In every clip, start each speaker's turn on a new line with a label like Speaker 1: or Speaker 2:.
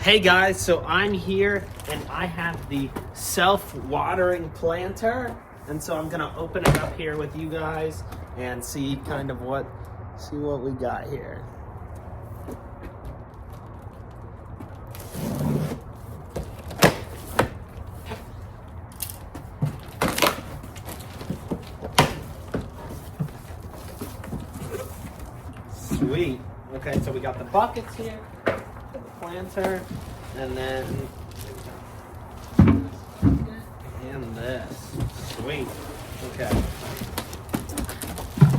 Speaker 1: Hey guys, so I'm here and I have the self-watering planter, and so I'm gonna open it up here with you guys and see what we got here. Sweet. Okay, so we got the buckets here, the planter, and then and this. Sweet. Okay.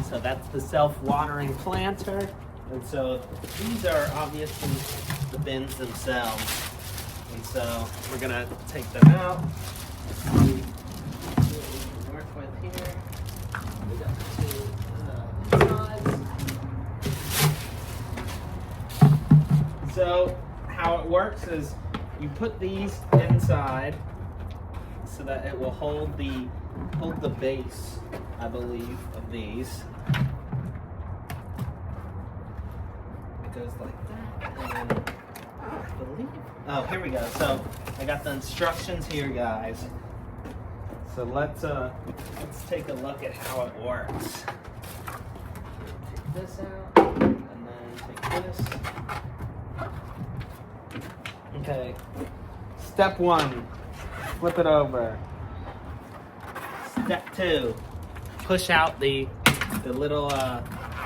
Speaker 1: So that's the self-watering planter, and so these are obviously the bins themselves, and so we're gonna take them out. See what we can work with here. We got the two insides. So how it works is you put these inside so that it will hold the base, I believe, of these. It goes like that, and I believe. Oh, here we go. So I got the instructions here, guys. So let's take a look at how it works. Take this out, and then take this. Okay, step 1, flip it over. Step 2, push out the little,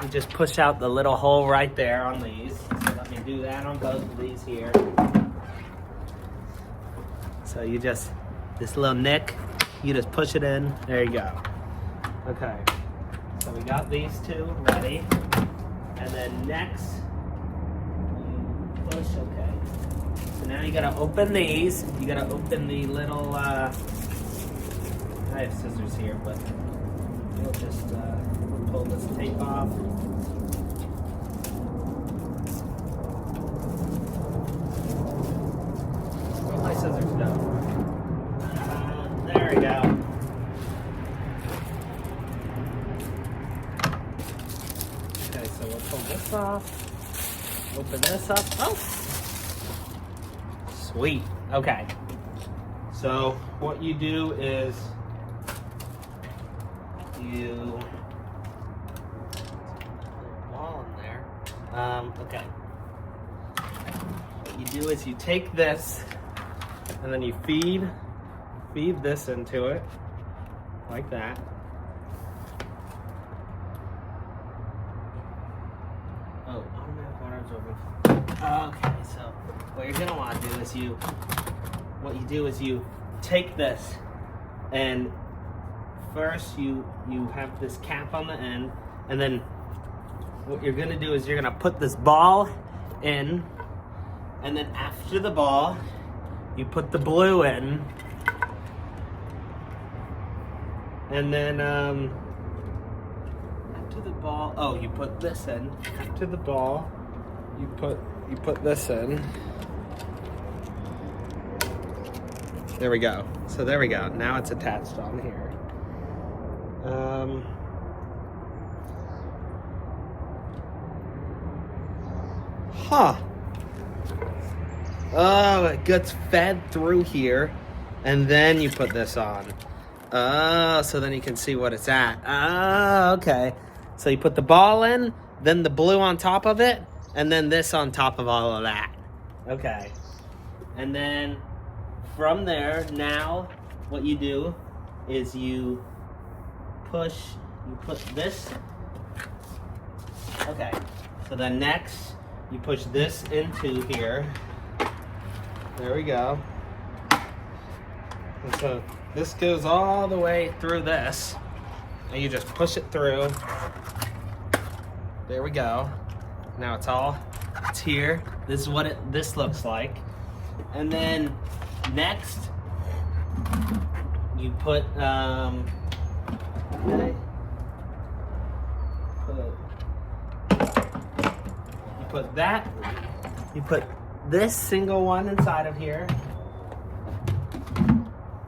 Speaker 1: you just push out the little hole right there on these. So let me do that on both of these here. So you just, this little nick, you just push it in, there you go. Okay, so we got these two ready. And then next, you push, okay. So now you gotta open these. You gotta open the little, I have scissors here, but we'll just pull this tape off. Where'd my scissors go? There we go. Okay, so we'll pull this off. Open this up. Oh! Sweet. Okay. So what you do is you put a ball in there. Okay. What you do is you take this and then you feed this into it like that. Oh, automatic water's over. Okay, so what you're gonna want to do is you take this, and first you have this cap on the end, and then what you're gonna do is you're gonna put this ball in, and then after the ball you put the blue in, and then after the ball, oh, you put this in. After the ball you put this in. There we go. So there we go. Now it's attached on here. Oh, it gets fed through here, and then you put this on. Oh, so then you can see what it's at. Oh, okay. So you put the ball in, then the blue on top of it, and then this on top of all of that. Okay. And then from there, now what you do is you put this. Okay. So then next, you push this into here. There we go. And so this goes all the way through this, and you just push it through. There we go. Now it's here. This is what this looks like. And then next, you put, you put this single one inside of here,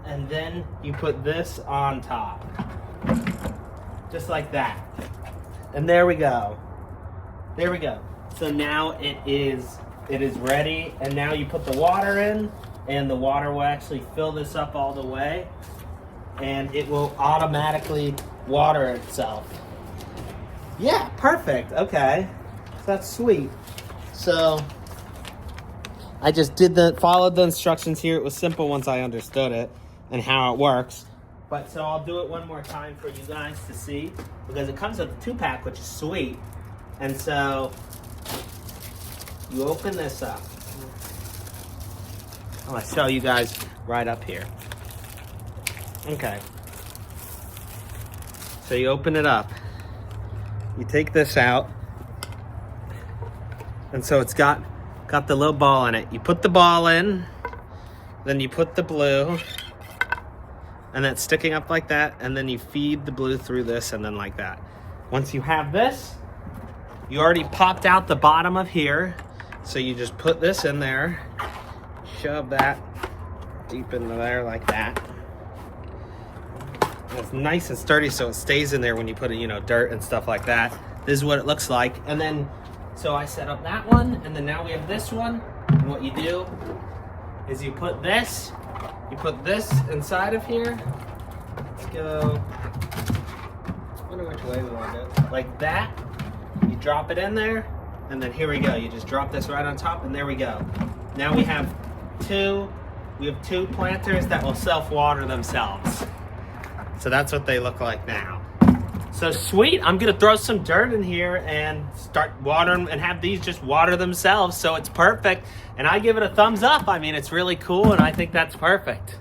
Speaker 1: and then you put this on top. Just like that. And there we go. There we go. So now it is it is ready. And now you put the water in, and the water will actually fill this up all the way, and it will automatically water itself. Yeah, perfect. Okay, that's sweet. So I just followed the instructions here. It was simple once I understood it and how it works. But so I'll do it one more time for you guys to see, because it comes with a 2-pack, which is sweet. And so you open this up. I'm gonna show you guys right up here. Okay. So you open it up. You take this out. And so it's got the little ball in it. You put the ball in, then you put the blue, and that's sticking up like that, and then you feed the blue through this, and then like that. Once you have this, you already popped out the bottom of here, so you just put this in there, shove that deep into there like that. And it's nice and sturdy, so it stays in there when you put it, dirt and stuff like that. This is what it looks like. And then, so I set up that one, and then now we have this one. And what you do is you put this inside of here. Let's go. I wonder which way we want to go. Like that. You drop it in there, and then here we go. You just drop this right on top, and there we go. Now we have two planters that will self-water themselves. So that's what they look like now. So sweet, I'm gonna throw some dirt in here and start watering and have these just water themselves, so it's perfect. And I give it a thumbs up. I mean, it's really cool, and I think that's perfect.